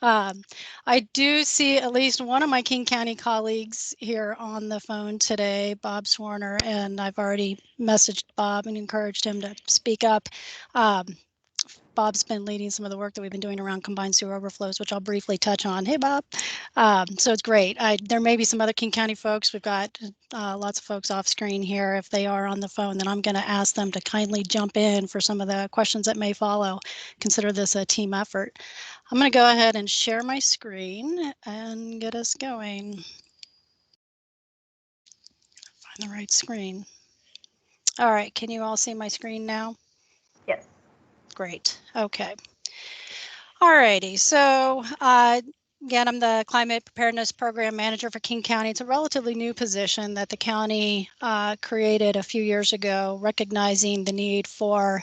I do see at least one of my King County colleagues here on the phone today, Bob Swarner, and I've already messaged Bob and encouraged him to speak up. Bob's been leading some of the work that we've been doing around combined sewer overflows, which I'll briefly touch on. Hey, Bob. So it's great. There may be some other King County folks. We've got lots of folks off screen here. If they are on the phone, then I'm going to ask them to kindly jump in for some of the questions that may follow. Consider this a team effort. I'm going to go ahead and share my screen and get us going. Find the right screen. All right, can you all see my screen now? Yes. Great. Okay. All righty. So again, I'm the Climate Preparedness Program Manager for King County. It's a relatively new position that the county created a few years ago, recognizing the need for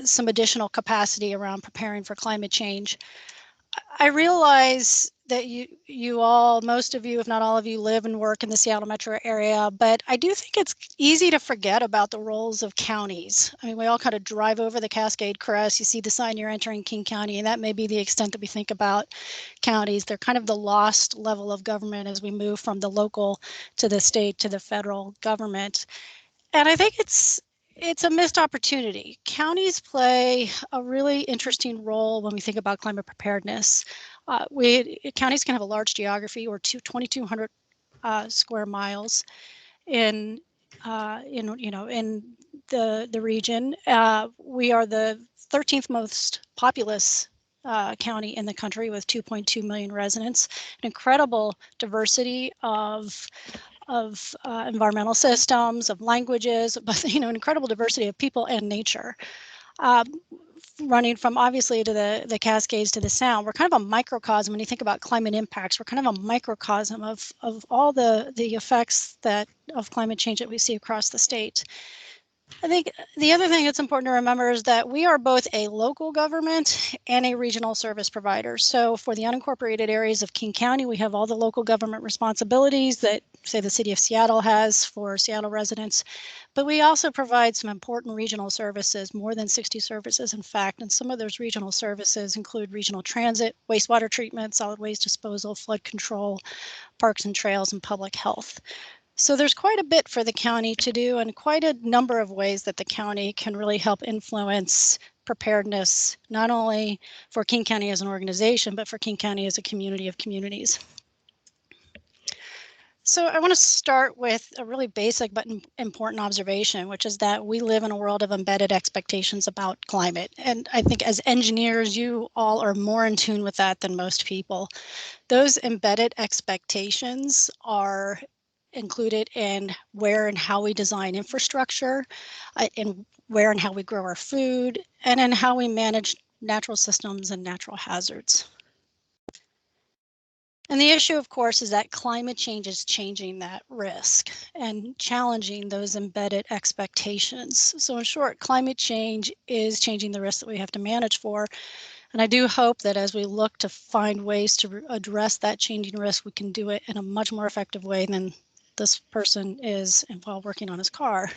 some additional capacity around preparing for climate change. I realize that you all, most of you, if not all of you, live and work in the Seattle metro area, but I do think it's easy to forget about the roles of counties. I mean, we all kind of drive over the Cascade Crest, you see the sign you're entering King County, and that may be the extent that we think about counties. They're kind of the lost level of government as we move from the local to the state to the federal government. And I think it's a missed opportunity. Counties play a really interesting role when we think about climate preparedness. Counties can have a large geography, or 2,200 square miles in the region. We are the 13th most populous county in the country with 2.2 million residents. An incredible diversity of environmental systems, of languages, but an incredible diversity of people and nature. Running from obviously to the Cascades to the Sound, we're kind of a microcosm. When you think about climate impacts, we're kind of a microcosm of all the effects of climate change that we see across the state. I think the other thing that's important to remember is that we are both a local government and a regional service provider. So for the unincorporated areas of King County, we have all the local government responsibilities that, say, the city of Seattle has for Seattle residents. But we also provide some important regional services, more than 60 services, in fact. And some of those regional services include regional transit, wastewater treatment, solid waste disposal, flood control, parks and trails, and public health. So there's quite a bit for the county to do, and quite a number of ways that the county can really help influence preparedness, not only for King County as an organization, but for King County as a community of communities. So I want to start with a really basic but important observation, which is that we live in a world of embedded expectations about climate. And I think as engineers, you all are more in tune with that than most people. Those embedded expectations are included in where and how we design infrastructure, in where and how we grow our food, and in how we manage natural systems and natural hazards. And the issue, of course, is that climate change is changing that risk and challenging those embedded expectations. So in short, climate change is changing the risk that we have to manage for. And I do hope that as we look to find ways to address that changing risk, we can do it in a much more effective way than this person is while working on his car.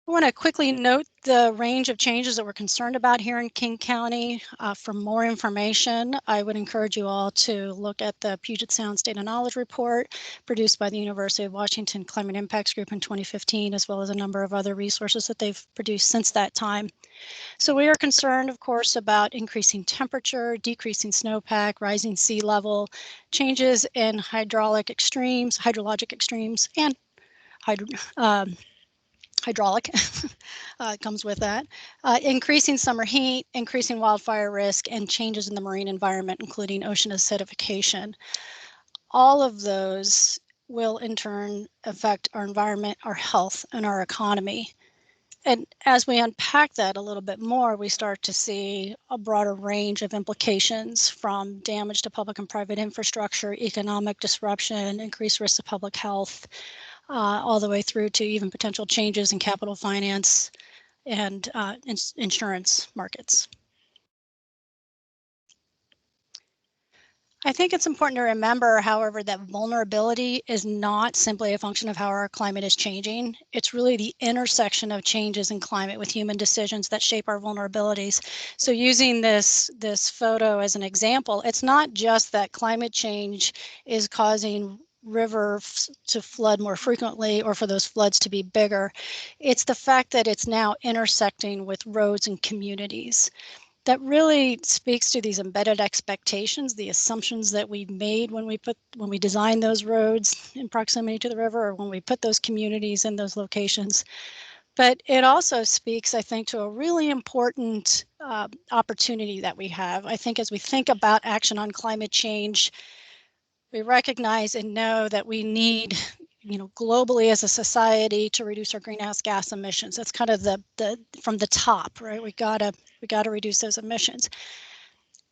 I want to quickly note the range of changes that we're concerned about here in King County. For more information, I would encourage you all to look at the Puget Sound State of Knowledge Report produced by the University of Washington Climate Impacts Group in 2015, as well as a number of other resources that they've produced since that time. So we are concerned, of course, about increasing temperature, decreasing snowpack, rising sea level, changes in hydrologic extremes, and hydraulic comes with that, increasing summer heat, increasing wildfire risk, and changes in the marine environment, including ocean acidification. All of those will in turn affect our environment, our health, and our economy. And as we unpack that a little bit more, we start to see a broader range of implications, from damage to public and private infrastructure, economic disruption, increased risk to public health, all the way through to even potential changes in capital finance and insurance markets. I think it's important to remember, however, that vulnerability is not simply a function of how our climate is changing. It's really the intersection of changes in climate with human decisions that shape our vulnerabilities. So using this photo as an example, it's not just that climate change is causing rivers to flood more frequently or for those floods to be bigger. It's the fact that it's now intersecting with roads and communities. That really speaks to these embedded expectations, the assumptions that we made when we designed those roads in proximity to the river, or when we put those communities in those locations. But it also speaks, I think, to a really important opportunity that we have. I think as we think about action on climate change, we recognize and know that we need, globally as a society to reduce our greenhouse gas emissions. That's kind of the from the top, right? We gotta reduce those emissions.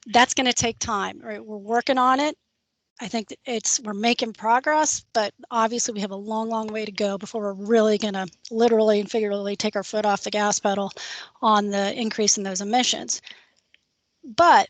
That's going to take time, right? We're working on it. I think we're making progress, but obviously we have a long way to go before we're really going to literally and figuratively take our foot off the gas pedal on the increase in those emissions. But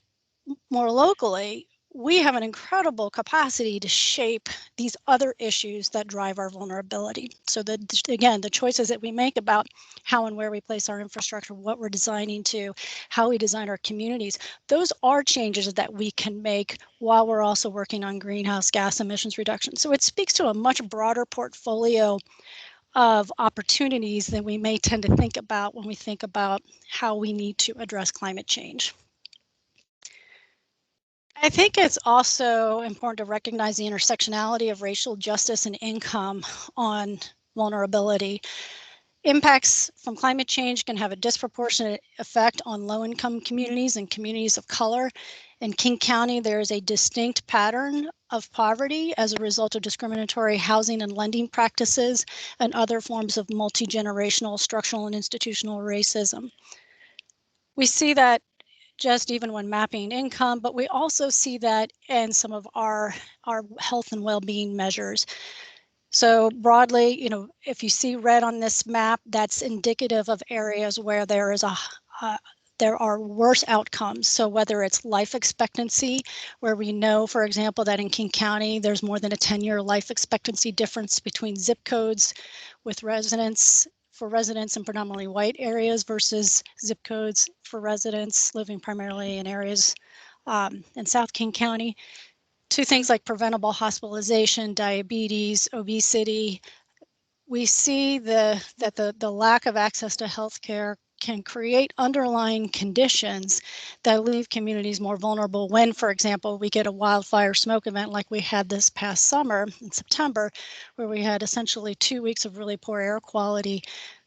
more locally, we have an incredible capacity to shape these other issues that drive our vulnerability. So again, the choices that we make about how and where we place our infrastructure, what we're designing to, how we design our communities, those are changes that we can make while we're also working on greenhouse gas emissions reduction. So it speaks to a much broader portfolio of opportunities than we may tend to think about when we think about how we need to address climate change. I think it's also important to recognize the intersectionality of racial justice and income on vulnerability. Impacts from climate change can have a disproportionate effect on low-income communities and communities of color. In King County, there is a distinct pattern of poverty as a result of discriminatory housing and lending practices and other forms of multi-generational structural and institutional racism. We see that just even when mapping income, but we also see that in some of our health and well-being measures. So broadly, if you see red on this map, that's indicative of areas where there is there are worse outcomes. So whether it's life expectancy, where we know, for example, that in King County, there's more than a 10-year life expectancy difference between zip codes with residents in predominantly white areas versus zip codes for residents living primarily in areas in South King County, to things like preventable hospitalization, diabetes, obesity. We see that the lack of access to healthcare can create underlying conditions that leave communities more vulnerable when, for example, we get a wildfire smoke event like we had this past summer in September, where we had essentially 2 weeks of really poor air quality.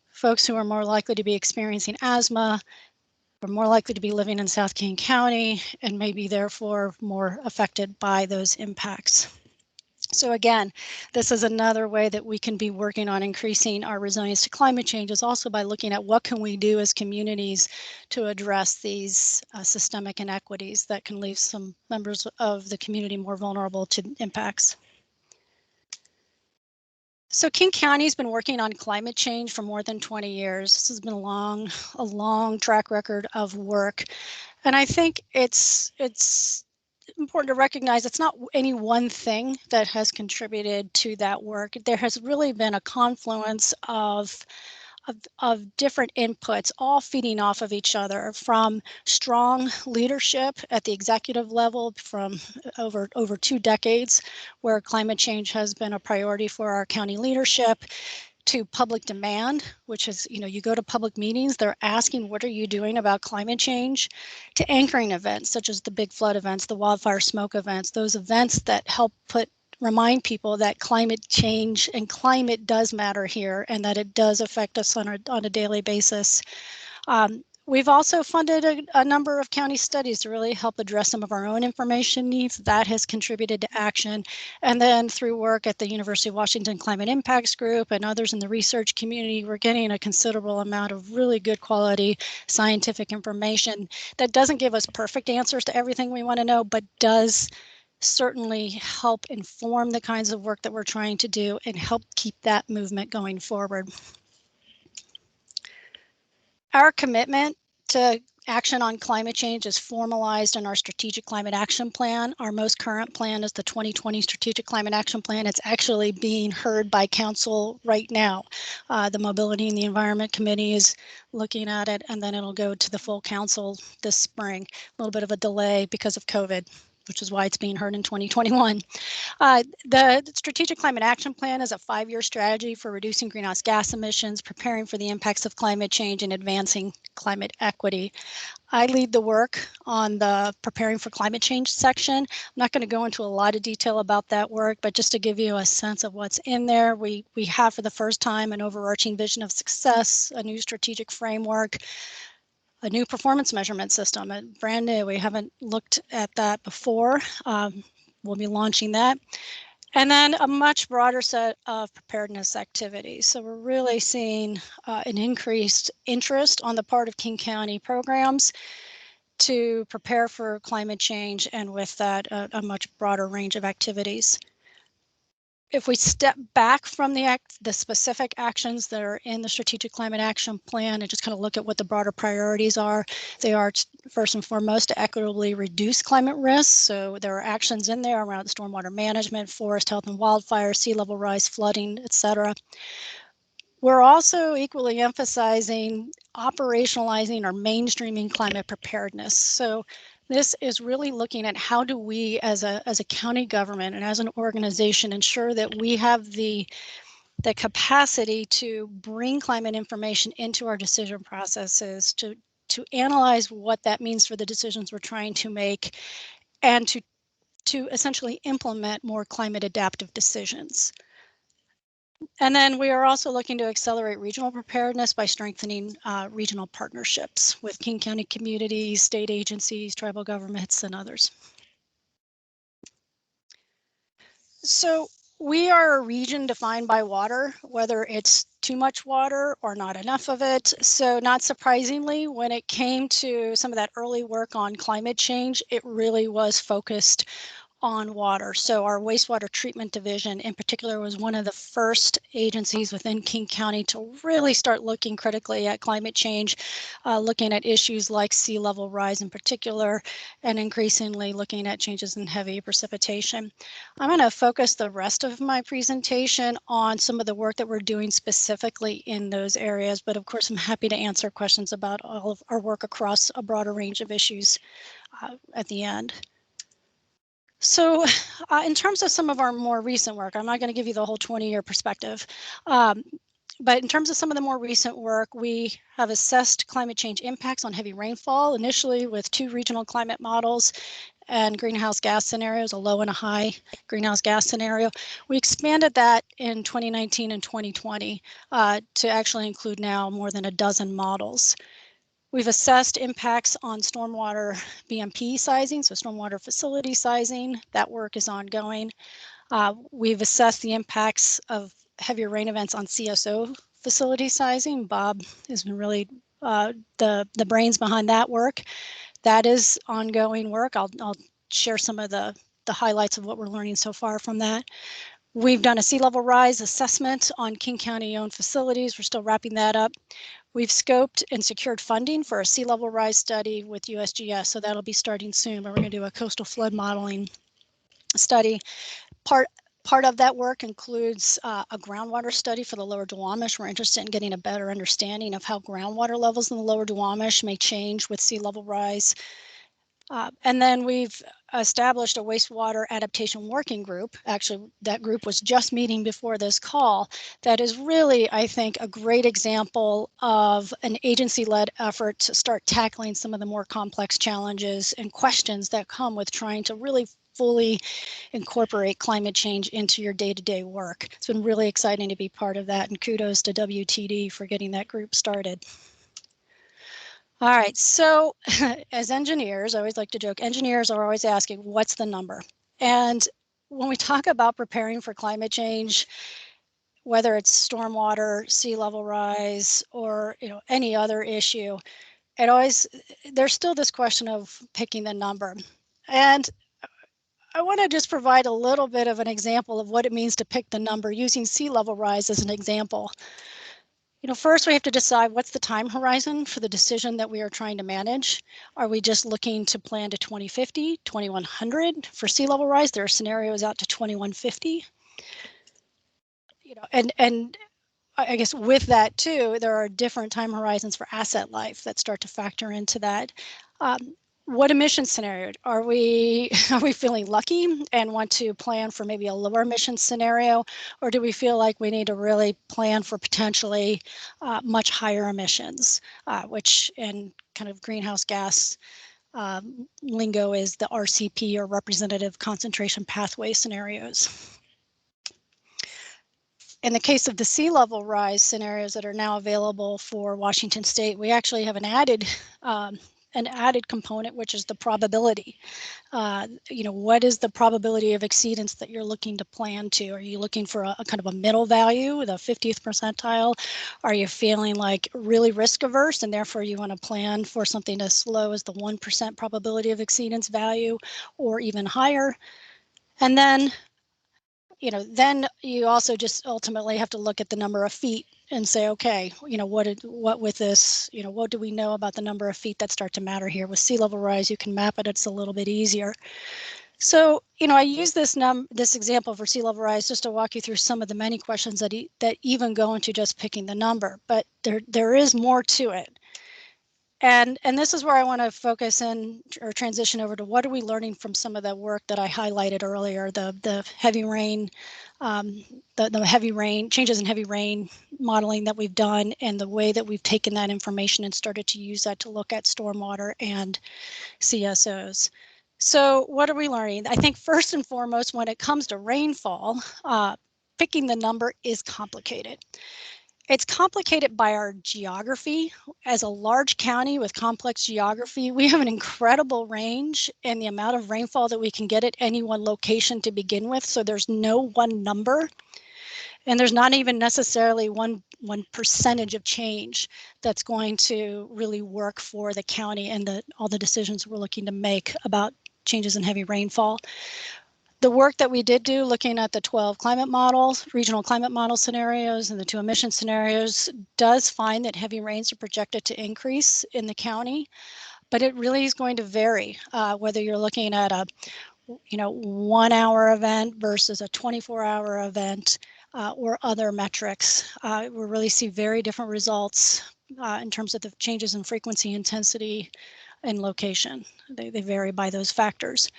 Folks who are more likely to be experiencing asthma are more likely to be living in South King County and maybe therefore more affected by those impacts. So again, this is another way that we can be working on increasing our resilience to climate change, is also by looking at what can we do as communities to address these systemic inequities that can leave some members of the community more vulnerable to impacts. So King County's been working on climate change for more than 20 years. This has been a long track record of work. And I think it's important to recognize it's not any one thing that has contributed to that work. There has really been a confluence of different inputs, all feeding off of each other, from strong leadership at the executive level from over 2 decades, where climate change has been a priority for our county leadership, to public demand, which is, you go to public meetings, they're asking, what are you doing about climate change? To anchoring events, such as the big flood events, the wildfire smoke events, those events that help remind people that climate change and climate does matter here and that it does affect us on a daily basis. We've also funded a number of county studies to really help address some of our own information needs. That has contributed to action. And then through work at the University of Washington Climate Impacts Group and others in the research community, we're getting a considerable amount of really good quality scientific information that doesn't give us perfect answers to everything we want to know, but does certainly help inform the kinds of work that we're trying to do and help keep that movement going forward. Our commitment to action on climate change is formalized in our Strategic Climate Action Plan. Our most current plan is the 2020 Strategic Climate Action Plan. It's actually being heard by Council right now. The Mobility and the Environment Committee is looking at it, and then it'll go to the full Council this spring. A little bit of a delay because of COVID, which is why it's being heard in 2021. The Strategic Climate Action Plan is a 5-year strategy for reducing greenhouse gas emissions, preparing for the impacts of climate change, and advancing climate equity. I lead the work on the Preparing for Climate Change section. I'm not going to go into a lot of detail about that work, but just to give you a sense of what's in there, we have for the first time an overarching vision of success, a new strategic framework, a new performance measurement system, brand new. We haven't looked at that before. We'll be launching that. And then a much broader set of preparedness activities. So we're really seeing an increased interest on the part of King County programs to prepare for climate change, and with that, a much broader range of activities. If we step back from the specific actions that are in the Strategic Climate Action Plan and just kind of look at what the broader priorities are, they are first and foremost to equitably reduce climate risks. So there are actions in there around stormwater management, forest health and wildfire, sea level rise, flooding, etc. We're also equally emphasizing operationalizing or mainstreaming climate preparedness. So this is really looking at how do we as a county government and as an organization ensure that we have the capacity to bring climate information into our decision processes, to analyze what that means for the decisions we're trying to make, and to essentially implement more climate adaptive decisions. And then we are also looking to accelerate regional preparedness by strengthening regional partnerships with King County communities, state agencies, tribal governments, and others. So we are a region defined by water, whether it's too much water or not enough of it. So not surprisingly, when it came to some of that early work on climate change, it really was focused on water. So our wastewater treatment division in particular was one of the first agencies within King County to really start looking critically at climate change, looking at issues like sea level rise in particular, and increasingly looking at changes in heavy precipitation. I'm going to focus the rest of my presentation on some of the work that we're doing specifically in those areas, but of course I'm happy to answer questions about all of our work across a broader range of issues at the end. So in terms of some of our more recent work, I'm not going to give you the whole 20-year perspective, but in terms of some of the more recent work, we have assessed climate change impacts on heavy rainfall, initially with 2 regional climate models and greenhouse gas scenarios, a low and a high greenhouse gas scenario. We expanded that in 2019 and 2020 to actually include now more than a dozen models. We've assessed impacts on stormwater BMP sizing, so stormwater facility sizing. That work is ongoing. We've assessed the impacts of heavier rain events on CSO facility sizing. Bob has been really the brains behind that work. That is ongoing work. I'll share some of the highlights of what we're learning so far from that. We've done a sea level rise assessment on King County owned facilities. We're still wrapping that up. We've scoped and secured funding for a sea level rise study with USGS, so that'll be starting soon, but we're going to do a coastal flood modeling study. Part of that work includes a groundwater study for the lower Duwamish. We're interested in getting a better understanding of how groundwater levels in the lower Duwamish may change with sea level rise. And then we've established a wastewater adaptation working group. Actually, that group was just meeting before this call. That is really, I think, a great example of an agency-led effort to start tackling some of the more complex challenges and questions that come with trying to really fully incorporate climate change into your day-to-day work. It's been really exciting to be part of that, and kudos to WTD for getting that group started. All right, so as engineers, I always like to joke, engineers are always asking, what's the number? And when we talk about preparing for climate change, whether it's stormwater, sea level rise, or any other issue, there's still this question of picking the number. And I want to just provide a little bit of an example of what it means to pick the number using sea level rise as an example. First we have to decide what's the time horizon for the decision that we are trying to manage. Are we just looking to plan to 2050, 2100 for sea level rise? There are scenarios out to 2150. And I guess with that too, there are different time horizons for asset life that start to factor into that. What emission scenario are we feeling lucky and want to plan for maybe a lower emission scenario, or do we feel like we need to really plan for potentially much higher emissions, which in kind of greenhouse gas lingo is the RCP, or representative concentration pathway scenarios. In the case of the sea level rise scenarios that are now available for Washington State, we actually have an added component, which is the probability. What is the probability of exceedance that you're looking to plan to? Are you looking for a kind of a middle value, the 50th percentile? Are you feeling like really risk averse and therefore you want to plan for something as low as the 1% probability of exceedance value, or even higher? And then then you also just ultimately have to look at the number of feet and say, okay, what with this, what do we know about the number of feet that start to matter here? With sea level rise, you can map it, it's a little bit easier. So, I use this example for sea level rise just to walk you through some of the many questions that even go into just picking the number, but there is more to it. And this is where I want to focus in, or transition over to what are we learning from some of the work that I highlighted earlier, the heavy rain, the heavy rain, changes in heavy rain modeling that we've done, and the way that we've taken that information and started to use that to look at stormwater and CSOs. So what are we learning? I think first and foremost, when it comes to rainfall, picking the number is complicated. It's complicated by our geography. As a large county with complex geography, we have an incredible range in the amount of rainfall that we can get at any one location to begin with. So there's no one number, and there's not even necessarily one percentage of change that's going to really work for the county and all the decisions we're looking to make about changes in heavy rainfall. The work that we did do looking at the 12 climate models, regional climate model scenarios, and the 2 emission scenarios does find that heavy rains are projected to increase in the county, but it really is going to vary whether you're looking at a 1 hour event versus a 24-hour event or other metrics. We really see very different results in terms of the changes in frequency, intensity, and location. They vary by those factors.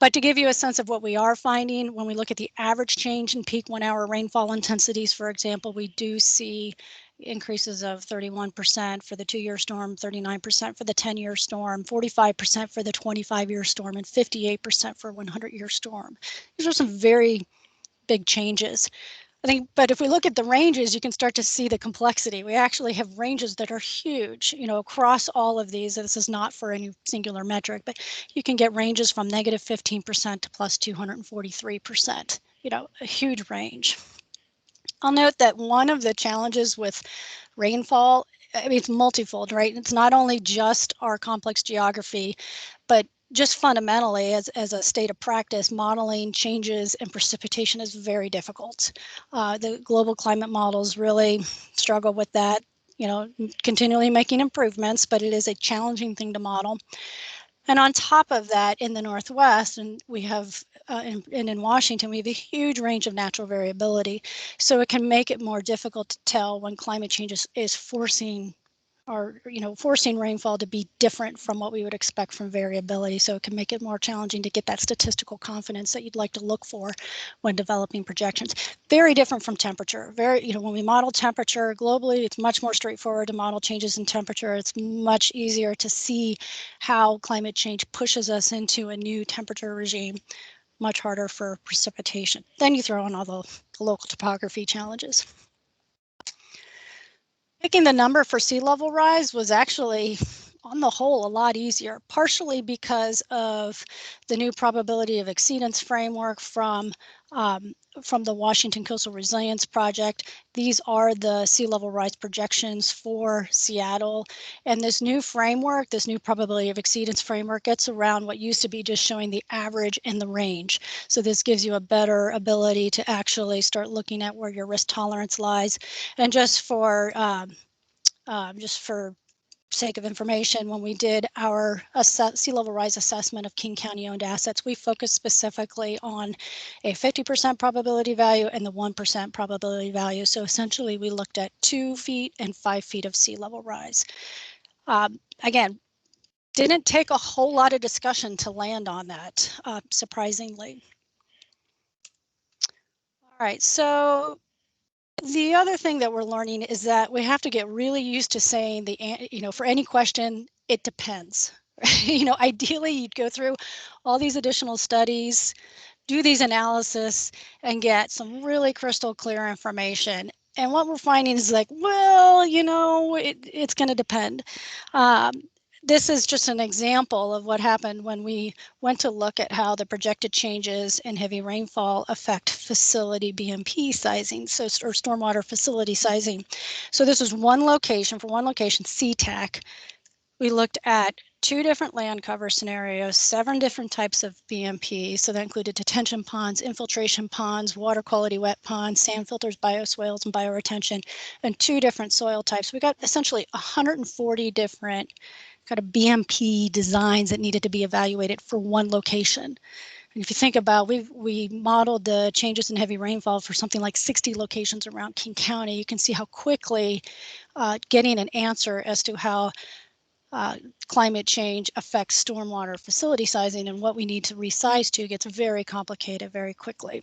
But to give you a sense of what we are finding, when we look at the average change in peak 1 hour rainfall intensities, for example, we do see increases of 31% for the 2-year storm, 39% for the 10-year storm, 45% for the 25-year storm, and 58% for 100-year storm. These are some very big changes. I think, but if we look at the ranges, you can start to see the complexity. We actually have ranges that are huge, across all of these. This is not for any singular metric, but you can get ranges from negative 15% to plus 243%, a huge range. I'll note that one of the challenges with rainfall, it's multifold, right? It's not only just our complex geography, but just fundamentally, as a state of practice, modeling changes in precipitation is very difficult. The global climate models really struggle with that, continually making improvements, but it is a challenging thing to model. And on top of that, in the Northwest, and we have, and in Washington, we have a huge range of natural variability. So it can make it more difficult to tell when climate change is forcing rainfall to be different from what we would expect from variability. So it can make it more challenging to get that statistical confidence that you'd like to look for when developing projections. Very different from temperature. When we model temperature globally, it's much more straightforward to model changes in temperature. It's much easier to see how climate change pushes us into a new temperature regime. Much harder for precipitation. Then you throw in all the local topography challenges. Picking the number for sea level rise was actually, on the whole, a lot easier, partially because of the new probability of exceedance framework from from the Washington Coastal Resilience Project. These are the sea level rise projections for Seattle. And this new framework, this new probability of exceedance framework, gets around what used to be just showing the average and the range. So this gives you a better ability to actually start looking at where your risk tolerance lies. And just for sake of information, when we did our sea level rise assessment of King County owned assets, we focused specifically on a 50% probability value and the 1% probability value. So essentially we looked at 2 feet and 5 feet of sea level rise. Again, didn't take a whole lot of discussion to land on that, surprisingly. All right, so the other thing that we're learning is that we have to get really used to saying for any question, it depends. Ideally you'd go through all these additional studies, do these analysis, and get some really crystal clear information. And what we're finding is like, well, it's going to depend. This is just an example of what happened when we went to look at how the projected changes in heavy rainfall affect facility BMP sizing, or stormwater facility sizing. So this was one location, SeaTac. We looked at 2 different land cover scenarios, 7 different types of BMP. So that included detention ponds, infiltration ponds, water quality wet ponds, sand filters, bioswales, and bioretention, and 2 different soil types. We got essentially 140 different kind of BMP designs that needed to be evaluated for one location. And if you think about, we modeled the changes in heavy rainfall for something like 60 locations around King County. You can see how quickly getting an answer as to how climate change affects stormwater facility sizing and what we need to resize to gets very complicated very quickly.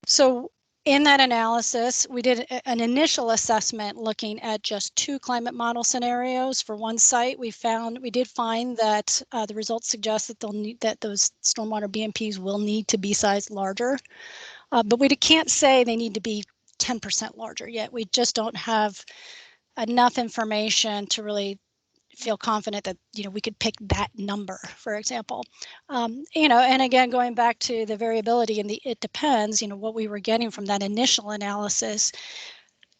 So in that analysis, we did an initial assessment looking at just 2 climate model scenarios for one site. We did find that the results suggest that those stormwater BMPs will need to be sized larger, but we can't say they need to be 10% larger yet. We just don't have enough information to really feel confident that we could pick that number, for example. And again, going back to the variability and it depends, what we were getting from that initial analysis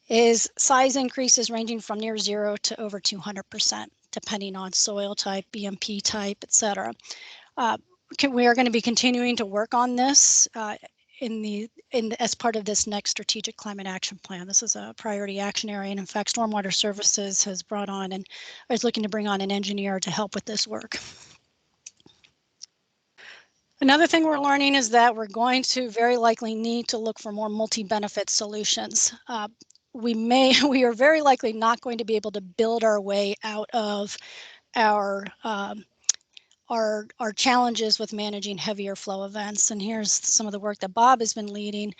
is size increases ranging from near 0 to over 200%, depending on soil type, BMP type, etc. We are going to be continuing to work on this as part of this next strategic climate action plan. This is a priority action area, and in fact, Stormwater Services has brought on and is looking to bring on an engineer to help with this work. Another thing we're learning is that we're going to very likely need to look for more multi-benefit solutions. We are very likely not going to be able to build our way out of our challenges with managing heavier flow events. And here's some of the work that Bob has been leading,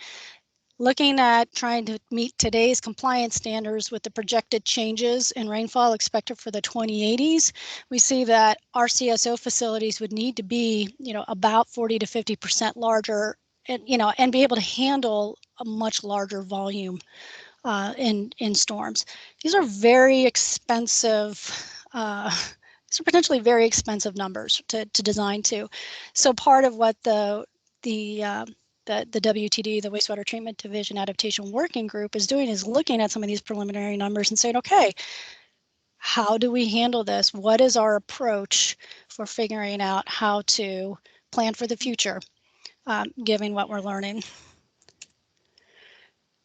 looking at trying to meet today's compliance standards with the projected changes in rainfall expected for the 2080s. We see that our CSO facilities would need to be, about 40 to 50% larger, and be able to handle a much larger volume in storms. These are very expensive. These are potentially very expensive numbers to design to. So part of what the WTD, the Wastewater Treatment Division Adaptation Working Group, is doing is looking at some of these preliminary numbers and saying, okay, how do we handle this? What is our approach for figuring out how to plan for the future, given what we're learning?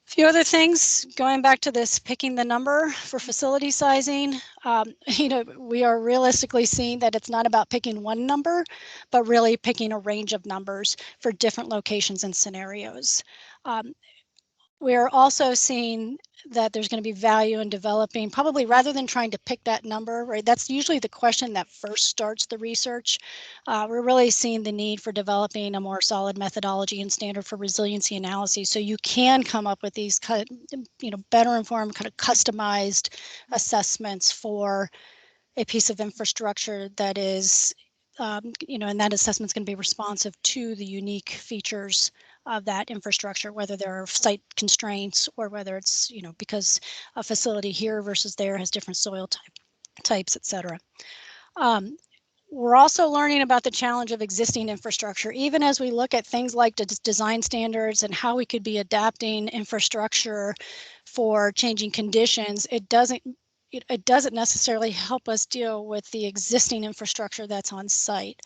A few other things, going back to this picking the number for facility sizing, we are realistically seeing that it's not about picking one number, but really picking a range of numbers for different locations and scenarios. We're also seeing that there's going to be value in developing, probably rather than trying to pick that number, right? That's usually the question that first starts the research. We're really seeing the need for developing a more solid methodology and standard for resiliency analyses, so you can come up with these better informed, kind of customized assessments for a piece of infrastructure that is, and that assessment is going to be responsive to the unique features of that infrastructure, whether there are site constraints or whether it's, because a facility here versus there has different soil types, et cetera. We're also learning about the challenge of existing infrastructure, even as we look at things like design standards and how we could be adapting infrastructure for changing conditions. It doesn't necessarily help us deal with the existing infrastructure that's on site.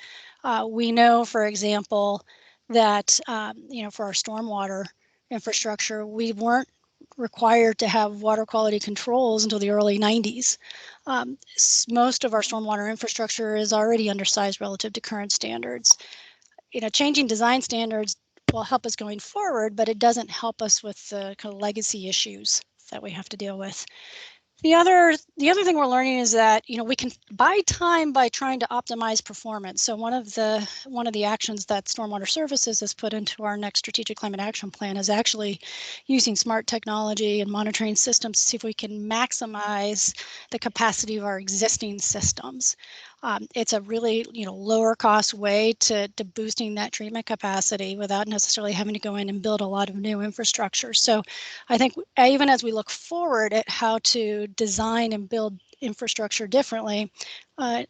We know, for example, that for our stormwater infrastructure, we weren't required to have water quality controls until the early 90s. Most of our stormwater infrastructure is already undersized relative to current standards. Changing design standards will help us going forward, but it doesn't help us with the kind of legacy issues that we have to deal with. The other thing we're learning is that we can buy time by trying to optimize performance. So one of the actions that Stormwater Services has put into our next strategic climate action plan is actually using smart technology and monitoring systems to see if we can maximize the capacity of our existing systems. It's a really lower cost way to boosting that treatment capacity without necessarily having to go in and build a lot of new infrastructure. So I think even as we look forward at how to design and build infrastructure differently,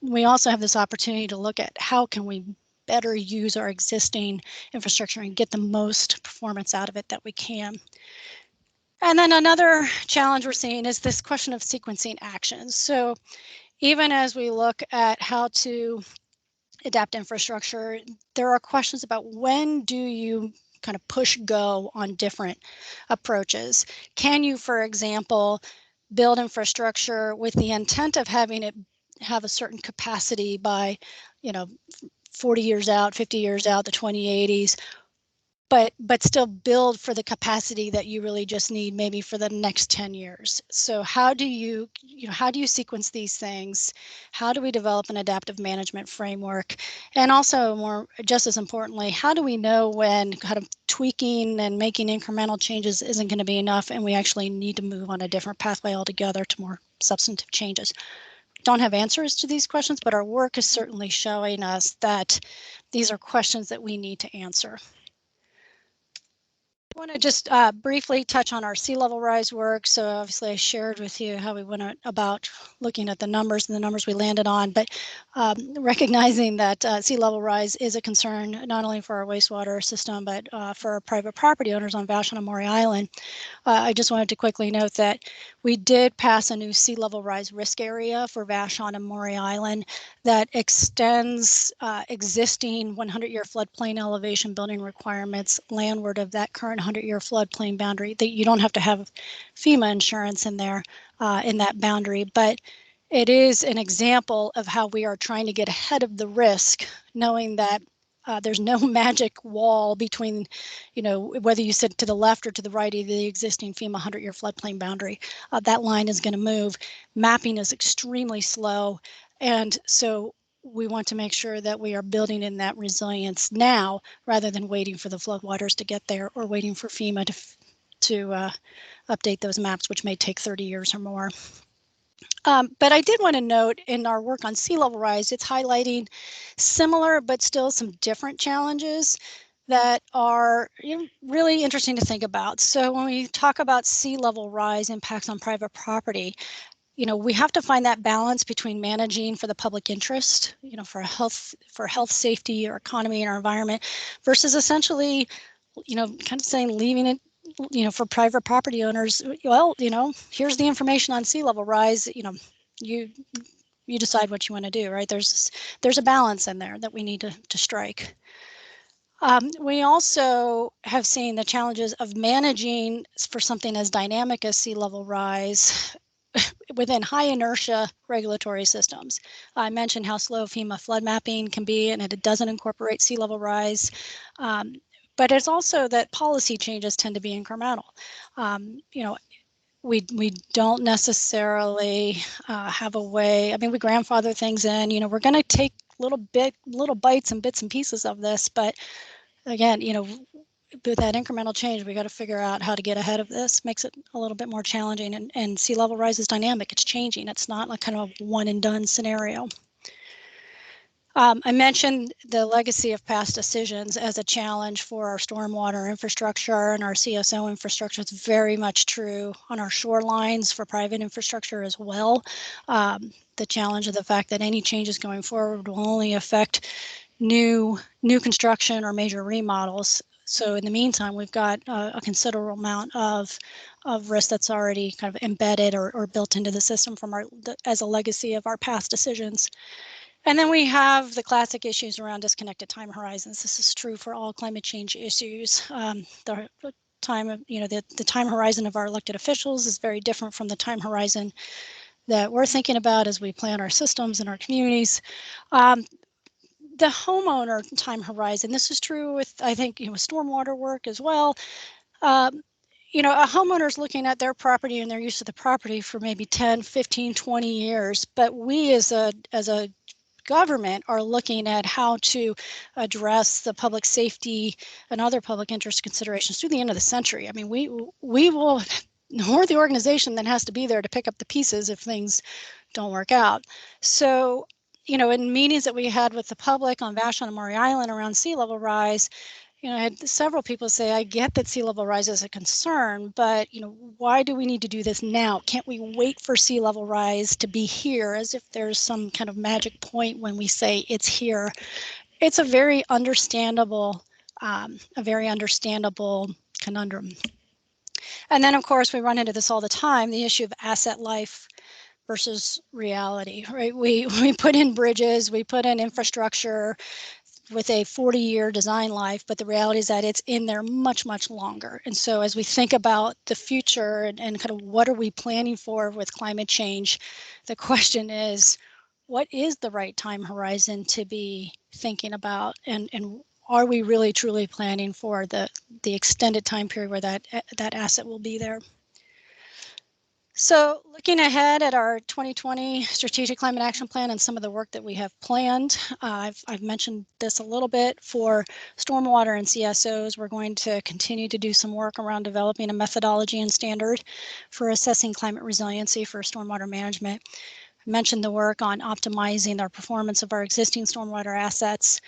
we also have this opportunity to look at how can we better use our existing infrastructure and get the most performance out of it that we can. And then another challenge we're seeing is this question of sequencing actions. So even as we look at how to adapt infrastructure, there are questions about when do you kind of push go on different approaches. Can you, for example, build infrastructure with the intent of having it have a certain capacity by 40 years out, 50 years out, the 2080s, but still build for the capacity that you really just need maybe for the next 10 years. So how do you sequence these things? How do we develop an adaptive management framework? And also, just as importantly, how do we know when kind of tweaking and making incremental changes isn't going to be enough and we actually need to move on a different pathway altogether to more substantive changes? Don't have answers to these questions, but our work is certainly showing us that these are questions that we need to answer. I want to just briefly touch on our sea level rise work. So obviously I shared with you how we went about looking at the numbers and the numbers we landed on, but recognizing that sea level rise is a concern not only for our wastewater system, but for our private property owners on Vashon and Maury Island. I just wanted to quickly note that we did pass a new sea level rise risk area for Vashon and Maury Island that extends existing 100-year floodplain elevation building requirements landward of that current 100-year floodplain boundary. That you don't have to have FEMA insurance in there in that boundary, but it is an example of how we are trying to get ahead of the risk, knowing that there's no magic wall between, whether you sit to the left or to the right of the existing FEMA 100-year floodplain boundary. That line is going to move. Mapping is extremely slow, and so we want to make sure that we are building in that resilience now rather than waiting for the floodwaters to get there or waiting for FEMA to update those maps, which may take 30 years or more. But I did want to note in our work on sea level rise, it's highlighting similar but still some different challenges that are really interesting to think about. So when we talk about sea level rise impacts on private property, we have to find that balance between managing for the public interest, for health, safety, our economy, and our environment, versus essentially, kind of saying leaving it, for private property owners. Well, here's the information on sea level rise. You decide what you want to do, right? There's a balance in there that we need to strike. We also have seen the challenges of managing for something as dynamic as sea level rise within high inertia regulatory systems. I mentioned how slow FEMA flood mapping can be, and it doesn't incorporate sea level rise. But it's also that policy changes tend to be incremental. We don't necessarily have a way. I mean, we grandfather things in. We're going to take little bites and bits and pieces of this, but again, with that incremental change, we got to figure out how to get ahead of this. Makes it a little bit more challenging, and sea level rise is dynamic. It's changing. It's not like kind of a one and done scenario. I mentioned the legacy of past decisions as a challenge for our stormwater infrastructure and our CSO infrastructure. It's very much true on our shorelines for private infrastructure as well. The challenge of the fact that any changes going forward will only affect new construction or major remodels. So in the meantime, we've got a considerable amount of risk that's already kind of embedded or built into the system from as a legacy of our past decisions. And then we have the classic issues around disconnected time horizons. This is true for all climate change issues. The time of, the time horizon of our elected officials is very different from the time horizon that we're thinking about as we plan our systems and our communities. The homeowner time horizon, this is true with, I think, stormwater work as well. A homeowner is looking at their property and their use of the property for maybe 10, 15, 20 years, but we as a government are looking at how to address the public safety and other public interest considerations through the end of the century. I mean, we're the organization that has to be there to pick up the pieces if things don't work out. So, in meetings that we had with the public on Vashon and Maury Island around sea level rise, I had several people say, I get that sea level rise is a concern, but, why do we need to do this now? Can't we wait for sea level rise to be here, as if there's some kind of magic point when we say it's here? It's a very understandable conundrum. And then, of course, we run into this all the time, the issue of asset life versus reality, right? We put in bridges, we put in infrastructure with a 40-year design life, but the reality is that it's in there much, much longer. And so as we think about the future and kind of what are we planning for with climate change, the question is, what is the right time horizon to be thinking about? And are we really truly planning for the extended time period where that asset will be there? So looking ahead at our 2020 Strategic Climate Action Plan and some of the work that we have planned, I've mentioned this a little bit. For stormwater and CSOs, we're going to continue to do some work around developing a methodology and standard for assessing climate resiliency for stormwater management. I mentioned the work on optimizing our performance of our existing stormwater assets.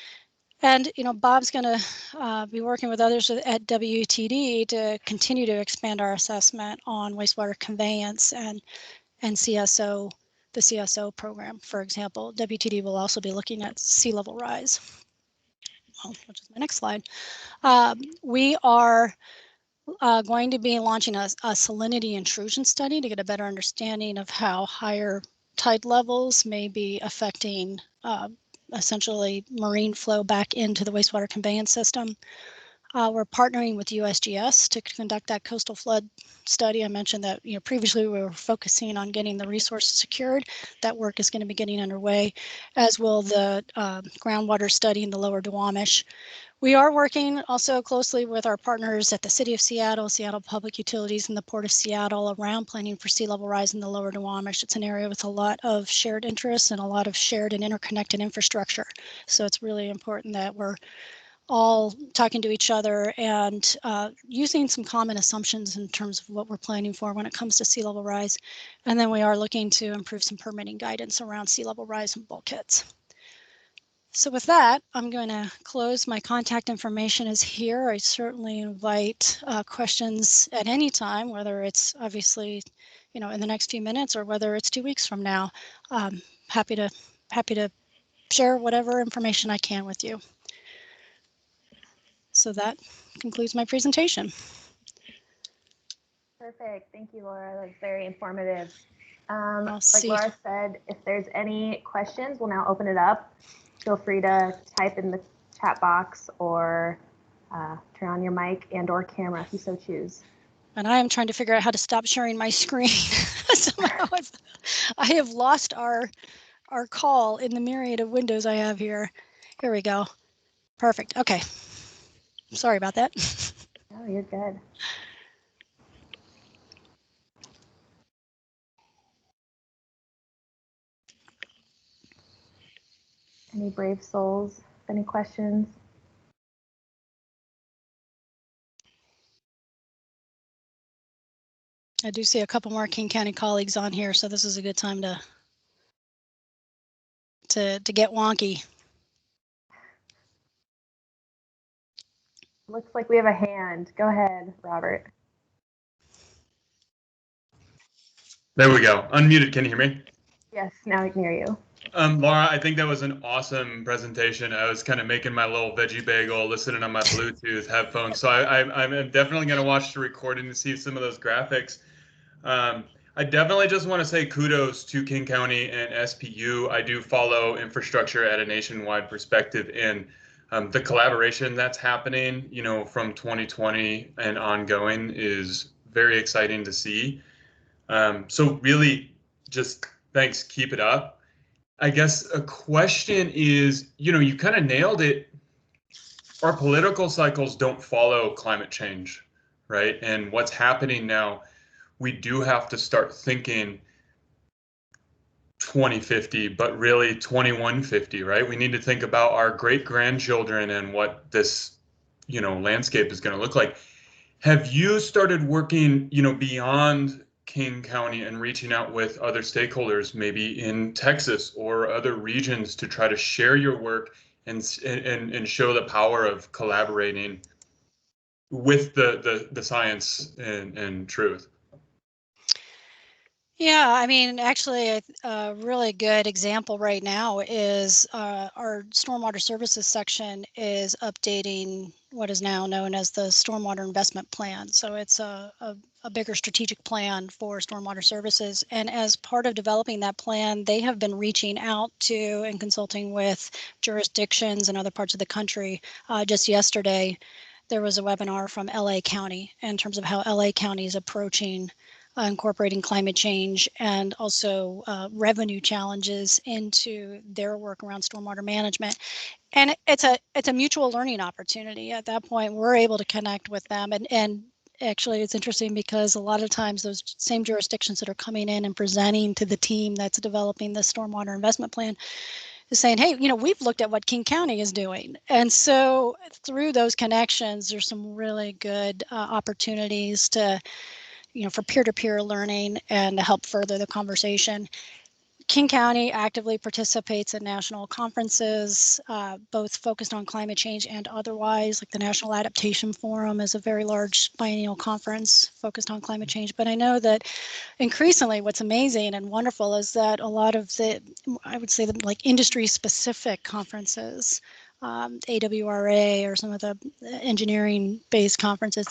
And, Bob's going to be working with others at WTD to continue to expand our assessment on wastewater conveyance and CSO, the CSO program, for example. WTD will also be looking at sea level rise, which is my next slide. We are going to be launching a salinity intrusion study to get a better understanding of how higher tide levels may be affecting essentially marine flow back into the wastewater conveyance system. We're partnering with USGS to conduct that coastal flood study. I mentioned that previously we were focusing on getting the resources secured. That work is going to be getting underway, as will the groundwater study in the lower Duwamish. We are working also closely with our partners at the City of Seattle, Seattle Public Utilities, and the Port of Seattle around planning for sea level rise in the lower Duwamish. It's an area with a lot of shared interests and a lot of shared and interconnected infrastructure. So it's really important that we're all talking to each other and using some common assumptions in terms of what we're planning for when it comes to sea level rise. And then we are looking to improve some permitting guidance around sea level rise and bulkheads. So with that, I'm going to close. My contact information is here. I certainly invite questions at any time, whether it's obviously, in the next few minutes or whether it's 2 weeks from now. Happy to share whatever information I can with you. So that concludes my presentation. Perfect. Thank you, Laura. That was very informative. Like Laura said, if there's any questions, we'll now open it up. Feel free to type in the chat box or turn on your mic and or camera if you so choose. And I am trying to figure out how to stop sharing my screen. Somehow I have lost our call in the myriad of windows I have here. Here we go. Perfect. Okay. Sorry about that. Oh, you're good. Any brave souls? Any questions? I do see a couple more King County colleagues on here, so this is a good time to get wonky. Looks like we have a hand. Go ahead, Robert. There we go. Unmuted. Can you hear me? Yes, now I can hear you. Laura, I think that was an awesome presentation. I was kind of making my little veggie bagel, listening on my Bluetooth headphones. So I'm definitely going to watch the recording to see some of those graphics. I definitely just want to say kudos to King County and SPU. I do follow infrastructure at a nationwide perspective, and the collaboration that's happening, from 2020 and ongoing is very exciting to see. So really, just thanks. Keep it up. I guess a question is, you kind of nailed it. Our political cycles don't follow climate change, right? And what's happening now, we do have to start thinking 2050, but really 2150, right? We need to think about our great grandchildren and what this, landscape is going to look like. Have you started working, beyond King County and reaching out with other stakeholders, maybe in Texas or other regions, to try to share your work and show the power of collaborating with the science and truth? Yeah, I mean, actually, a really good example right now is our stormwater services section is updating what is now known as the stormwater investment plan. So it's a bigger strategic plan for stormwater services. And as part of developing that plan, they have been reaching out to and consulting with jurisdictions in other parts of the country. Just yesterday, there was a webinar from LA County in terms of how LA County is approaching incorporating climate change and also revenue challenges into their work around stormwater management. And it's a mutual learning opportunity. At that point, we're able to connect with them. And actually, it's interesting because a lot of times those same jurisdictions that are coming in and presenting to the team that's developing the stormwater investment plan is saying, hey, we've looked at what King County is doing. And so through those connections, there's some really good opportunities to for peer-to-peer learning and to help further the conversation. King County actively participates in national conferences, both focused on climate change and otherwise, like the National Adaptation Forum is a very large biennial conference focused on climate change. But I know that increasingly what's amazing and wonderful is that a lot of the, I would say, the like industry-specific conferences, AWRA or some of the engineering-based conferences,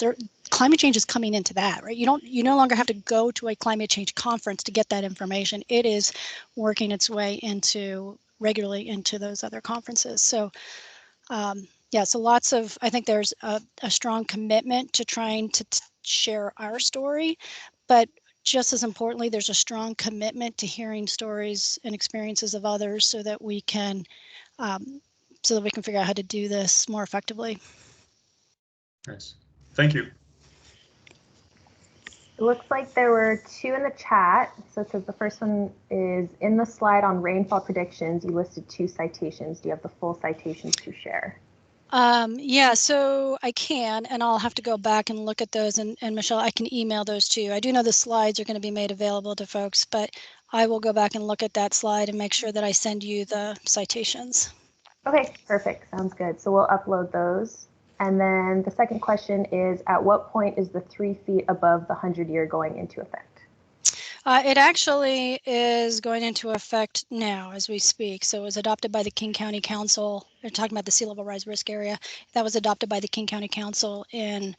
climate change is coming into that, right? You no longer have to go to a climate change conference to get that information. It is working its way regularly into those other conferences. So yeah, so I think there's a strong commitment to trying to share our story, but just as importantly, there's a strong commitment to hearing stories and experiences of others so that we can figure out how to do this more effectively. Nice. Thank you. It looks like there were two in the chat. So it says the first one is in the slide on rainfall predictions. You listed 2 citations. Do you have the full citations to share? Yeah, so I can, and I'll have to go back and look at those. And Michelle, I can email those to you. I do know the slides are going to be made available to folks, but I will go back and look at that slide and make sure that I send you the citations. Okay, perfect. Sounds good. So we'll upload those. And then the second question is, at what point is the 3 feet above the 100-year going into effect? It actually is going into effect now as we speak. So it was adopted by the King County Council. They're talking about the sea level rise risk area. That was adopted by the King County Council in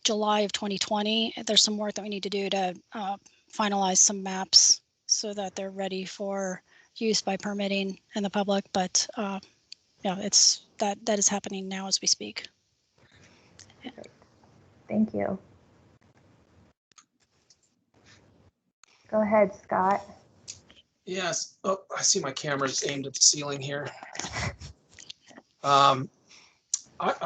July of 2020. There's some work that we need to do to finalize some maps so that they're ready for use by permitting and the public. But yeah, that is happening now as we speak. Perfect. Thank you. Go ahead, Scott. Yes. Oh, I see my camera's aimed at the ceiling here. I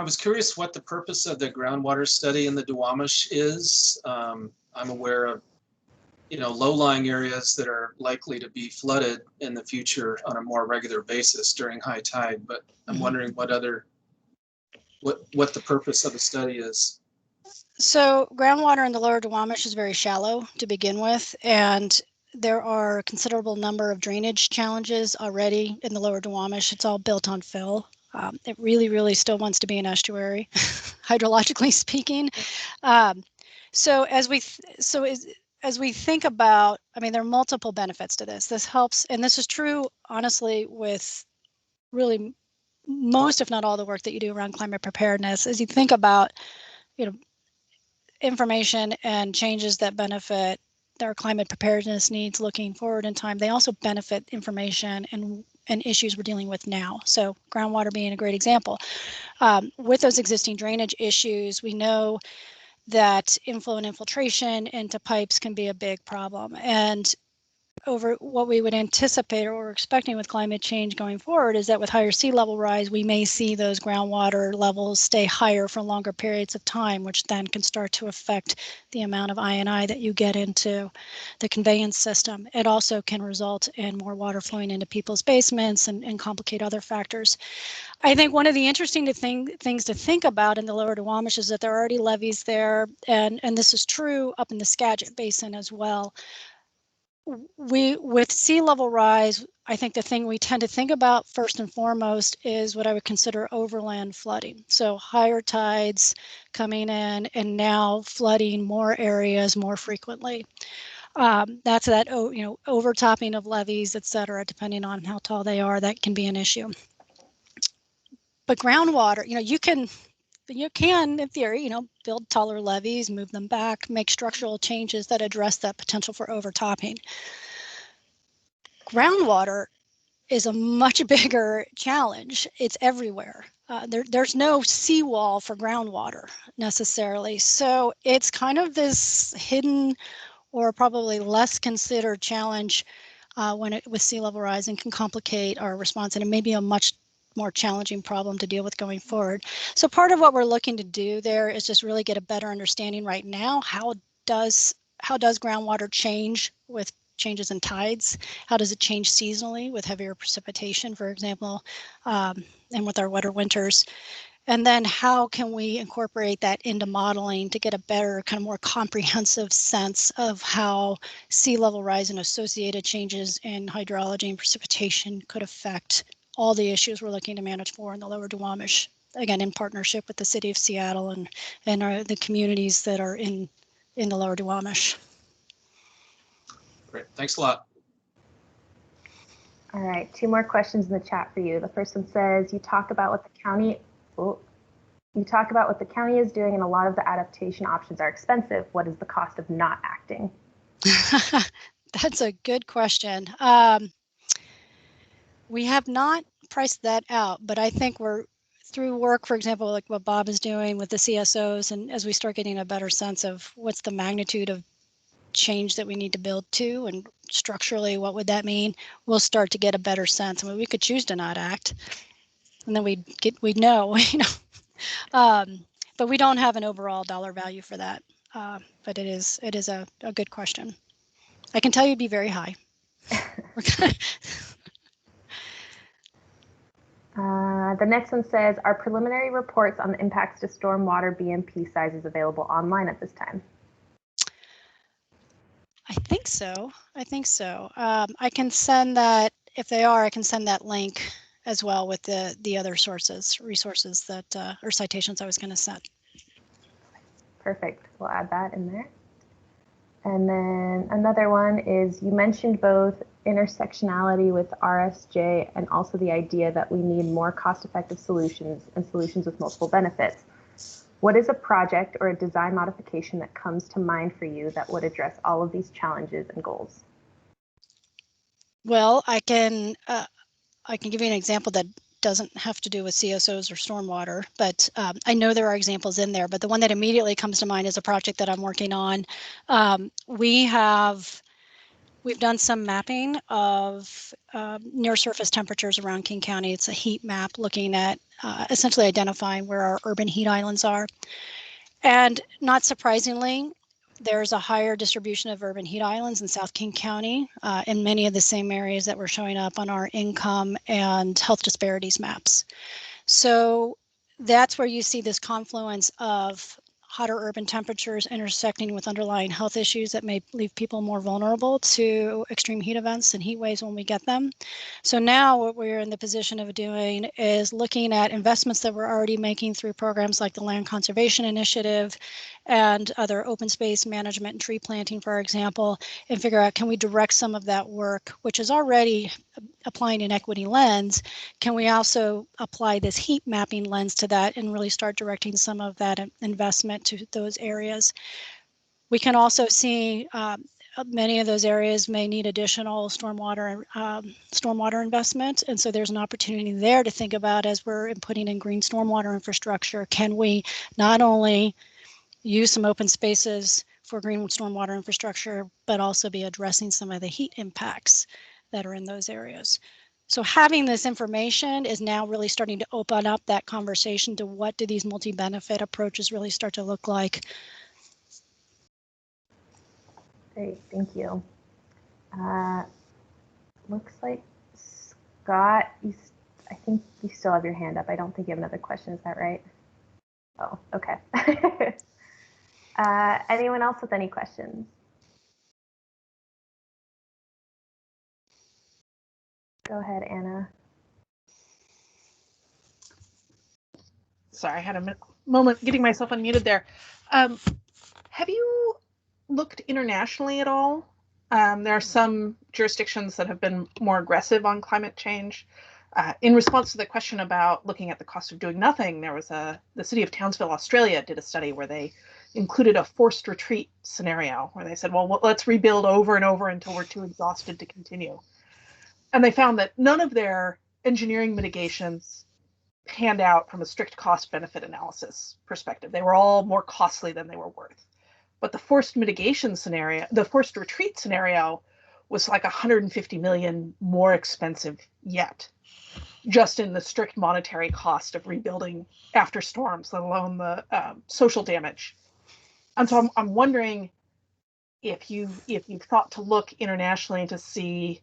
was curious what the purpose of the groundwater study in the Duwamish is. I'm aware of, low-lying areas that are likely to be flooded in the future on a more regular basis during high tide, but I'm wondering what the purpose of the study is. So groundwater in the lower Duwamish is very shallow to begin with, and there are a considerable number of drainage challenges already in the lower Duwamish. It's all built on fill. It really, really still wants to be an estuary, hydrologically speaking. So as we think about, I mean, there are multiple benefits to this. This helps, and this is true, honestly, with really most, if not all, the work that you do around climate preparedness. As you think about, information and changes that benefit our climate preparedness needs looking forward in time, they also benefit information and issues we're dealing with now. So groundwater being a great example. With those existing drainage issues, we know that inflow and infiltration into pipes can be a big problem. And over what we would anticipate or we're expecting with climate change going forward is that with higher sea level rise, we may see those groundwater levels stay higher for longer periods of time, which then can start to affect the amount of I&I that you get into the conveyance system. It also can result in more water flowing into people's basements and complicate other factors. I think one of the interesting things to think about in the lower Duwamish is that there are already levees there, and this is true up in the Skagit Basin as well. With sea level rise, I think the thing we tend to think about first and foremost is what I would consider overland flooding. So higher tides coming in and now flooding more areas more frequently. That's that, overtopping of levees, et cetera, depending on how tall they are, that can be an issue. But groundwater, you can, in theory, build taller levees, move them back, make structural changes that address that potential for overtopping. Groundwater is a much bigger challenge. It's everywhere. There's no seawall for groundwater necessarily. So it's kind of this hidden or probably less considered challenge with sea level rise, and can complicate our response. And it may be a much more challenging problem to deal with going forward. So part of what we're looking to do there is just really get a better understanding right now. How does groundwater change with changes in tides? How does it change seasonally with heavier precipitation, for example, and with our wetter winters? And then how can we incorporate that into modeling to get a better, kind of more comprehensive sense of how sea level rise and associated changes in hydrology and precipitation could affect all the issues we're looking to manage for in the lower Duwamish, again, in partnership with the city of Seattle and the communities that are in the lower Duwamish. Great, thanks a lot. All right, 2 more questions in the chat for you. The first one says, you talk about what the county is doing, and a lot of the adaptation options are expensive. What is the cost of not acting? That's a good question. We have not priced that out, but I think we're through work, for example, like what Bob is doing with the CSOs, and as we start getting a better sense of what's the magnitude of change that we need to build to, and structurally what would that mean, we'll start to get a better sense. I mean, we could choose to not act, and then we'd know, but we don't have an overall dollar value for that. But it is a good question. I can tell you it'd be very high. The next one says, are preliminary reports on the impacts to stormwater BMP sizes available online at this time? I think so. I can send that, if they are, I can send that link as well with the other resources that or citations I was going to send. Perfect. We'll add that in there. And then another one is, you mentioned both intersectionality with RSJ and also the idea that we need more cost-effective solutions and solutions with multiple benefits. What is a project or a design modification that comes to mind for you that would address all of these challenges and goals? Well, I can give you an example that doesn't have to do with CSOs or stormwater, but I know there are examples in there, but the one that immediately comes to mind is a project that I'm working on. We've done some mapping of near surface temperatures around King County. It's a heat map looking at essentially identifying where our urban heat islands are. And not surprisingly, there's a higher distribution of urban heat islands in South King County in many of the same areas that were showing up on our income and health disparities maps. So that's where you see this confluence of hotter urban temperatures intersecting with underlying health issues that may leave people more vulnerable to extreme heat events and heat waves when we get them. So now what we're in the position of doing is looking at investments that we're already making through programs like the Land Conservation Initiative and other open space management and tree planting, for example, and figure out, can we direct some of that work, which is already applying an equity lens, can we also apply this heat mapping lens to that and really start directing some of that investment to those areas? We can also see many of those areas may need additional stormwater investment, and so there's an opportunity there to think about, as we're putting in green stormwater infrastructure, can we not only use some open spaces for green stormwater infrastructure, but also be addressing some of the heat impacts that are in those areas. So having this information is now really starting to open up that conversation to what do these multi-benefit approaches really start to look like. Great, thank you. Looks like Scott, I think you still have your hand up. I don't think you have another question, is that right? Oh, okay. Anyone else with any questions? Go ahead, Anna. Sorry, I had a moment getting myself unmuted there. Have you looked internationally at all? There are some jurisdictions that have been more aggressive on climate change. In response to the question about looking at the cost of doing nothing, there was the city of Townsville, Australia did a study where they included a forced retreat scenario where they said, well, let's rebuild over and over until we're too exhausted to continue. And they found that none of their engineering mitigations panned out from a strict cost benefit analysis perspective. They were all more costly than they were worth. But the forced mitigation scenario, the forced retreat scenario, was like 150 million more expensive yet, just in the strict monetary cost of rebuilding after storms, let alone the social damage. And so I'm wondering if you've thought to look internationally to see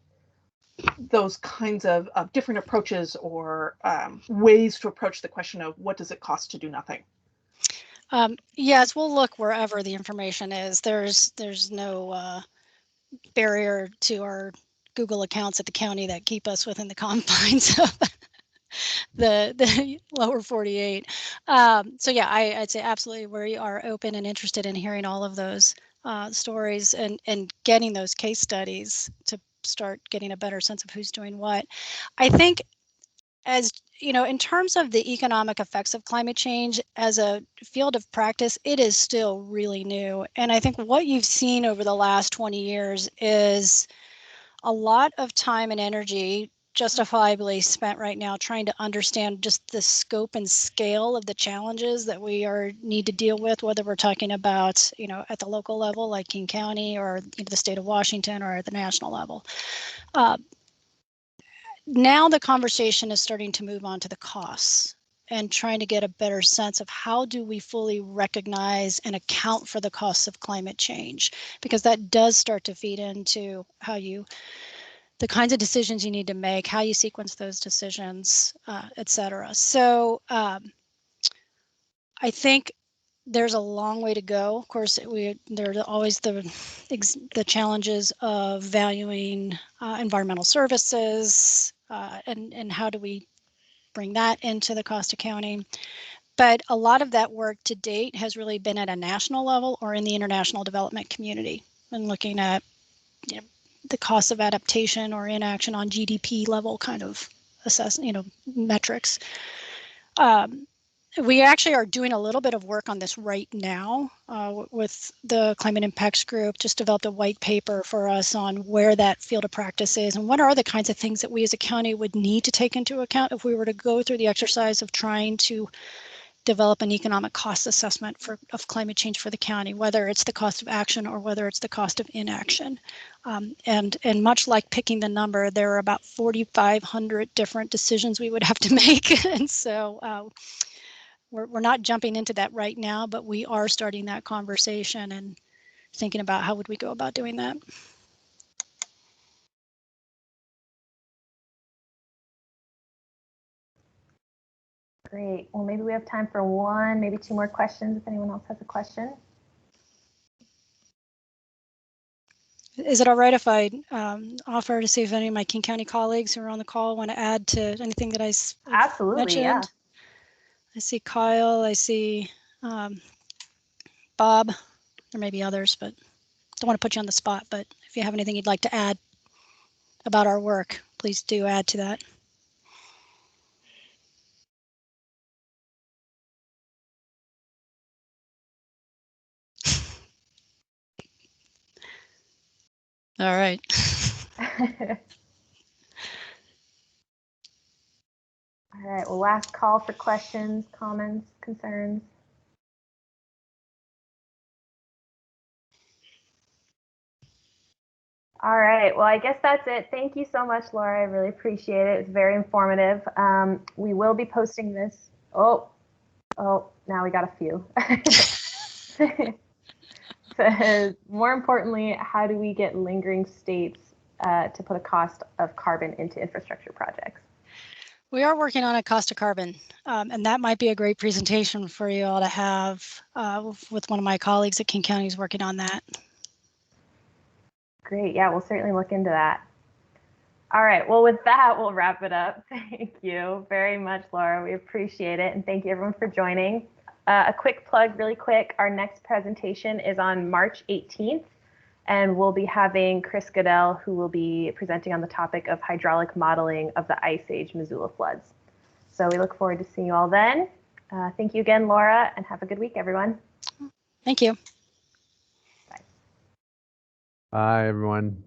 those kinds of different approaches or ways to approach the question of what does it cost to do nothing? Yes, we'll look wherever the information is. There's no barrier to our Google accounts at the county that keep us within the confines of the lower 48. So yeah, I'd say absolutely we are open and interested in hearing all of those stories and getting those case studies to start getting a better sense of who's doing what. I think, as you know, in terms of the economic effects of climate change as a field of practice, it is still really new. And I think what you've seen over the last 20 years is a lot of time and energy justifiably spent right now trying to understand just the scope and scale of the challenges that we need to deal with, whether we're talking about, you know, at the local level like King County or the state of Washington or at the national level. Now the conversation is starting to move on to the costs and trying to get a better sense of how do we fully recognize and account for the costs of climate change, because that does start to feed into how the kinds of decisions you need to make, how you sequence those decisions, et cetera. So I think there's a long way to go. Of course, there are always the challenges of valuing environmental services and how do we bring that into the cost accounting. But a lot of that work to date has really been at a national level or in the international development community and looking at, you know, the cost of adaptation or inaction on GDP level kind of metrics. We actually are doing a little bit of work on this right now with the Climate Impacts Group, just developed a white paper for us on where that field of practice is and what are the kinds of things that we as a county would need to take into account if we were to go through the exercise of trying to develop an economic cost assessment of climate change for the county, whether it's the cost of action or whether it's the cost of inaction. And much like picking the number, there are about 4,500 different decisions we would have to make. And so we're not jumping into that right now, but we are starting that conversation and thinking about how would we go about doing that. Great. Well, maybe we have time for one, maybe two more questions if anyone else has a question. Is it all right if I offer to see if any of my King County colleagues who are on the call want to add to anything that I Absolutely, mentioned? yeah. I see Kyle, I see Bob, there may be others, but don't want to put you on the spot, but if you have anything you'd like to add about our work, please do add to that. All right. All right, well, last call for questions, comments, concerns. All right, well, I guess that's it. Thank you so much, Laura. I really appreciate it. It's very informative. We will be posting this. Oh, now we got a few. Says, more importantly, how do we get lingering states to put a cost of carbon into infrastructure projects? We are working on a cost of carbon, and that might be a great presentation for you all to have with one of my colleagues at King County who's working on that. Great, yeah, we'll certainly look into that. All right, well, with that, we'll wrap it up. Thank you very much, Laura. We appreciate it, and thank you everyone for joining. A quick plug, really quick, our next presentation is on March 18th, and we'll be having Chris Goodell, who will be presenting on the topic of hydraulic modeling of the Ice Age Missoula floods. So we look forward to seeing you all then. Thank you again, Laura, and have a good week, everyone. Thank you. Bye. Bye, everyone.